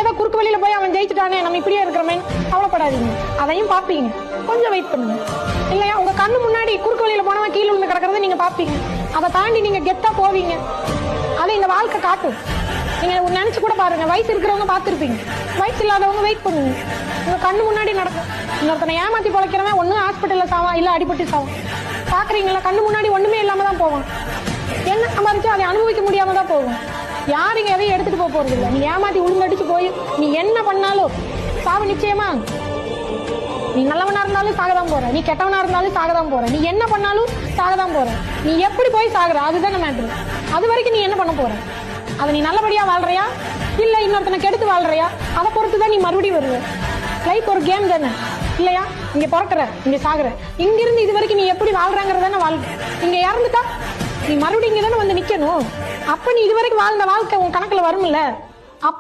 ஏதோ குறுக்கு வழியில போய் அவன் ஜெயிச்சுட்டானே நம்ம இப்படியே இருக்கிறோமே கவலைப்படாதீங்க, அதையும் பாப்பீங்க. கொஞ்சம் வெயிட் பண்ணுங்க இல்லையா. உங்க கண்ணு முன்னாடி குறுக்கு வழியில போனவன் கீழே விழுந்து கிடக்கிறத நீங்க பாப்பீங்க. அதை தாண்டி நீங்க கெத்தா போவீங்க. அதை இந்த வாழ்க்கை காட்டும். நீங்க நினைச்சு கூட பாருங்க. வயசு இருக்கிறவங்க பாத்துருப்பீங்க, வயசு இல்லாதவங்க வெயிட் பண்ணுங்க. உங்க கண்ணு முன்னாடி நடக்கும். இன்னொருத்தனை ஏமாத்தி பொழைக்கிறவன் ஒண்ணு ஹாஸ்பிட்டல்ல சாவான், இல்ல அடிபட்டு சாவான். பாக்குறீங்களா? கண்ணு முன்னாடி ஒண்ணுமே இல்லாம தான் போவான். என்ன சம்பாதிச்சோ அதை அனுபவிக்க முடியாம தான் போகும். யாருங்க எதையும் எடுத்துட்டு போக போறது இல்லை. நீ ஏமாத்தி உளுந்தடிச்சு போய் நீ என்ன பண்ணாலும் சாவு நிச்சயமா. நீ நல்லவனா இருந்தாலும் சாகதான் போற, நீ கெட்டவனா இருந்தாலும் சாகதான் போற, நீ என்ன பண்ணாலும் சாகதான் போற. நீ எப்படி போய் சாகுற அதுதான் மேட்ரு. அது வரைக்கும் நீ என்ன பண்ண போற? அதை நீ நல்லபடியா வாழ்றியா இல்ல இன்னொருத்தனை கெடுத்து வாழ்றியா அதை பொறுத்துதான் நீ மறுபடியும் வருவ. லைஃப் ஒரு கேம் தானே இல்லையா. இங்க பிறக்கிற, இங்க சாகுற, இங்கிருந்து இது வரைக்கும் நீ எப்படி வாழ்றாங்கிறதானே வாழ்க்கை. இங்க இறந்துட்டா நீ மறுபடியும் இங்க தானே வந்து நிக்கணும். அப்ப நீ இது வரைக்கும் வாழ்ந்த வாழ்க்கை உன் கணக்குல வரும்ல. அப்ப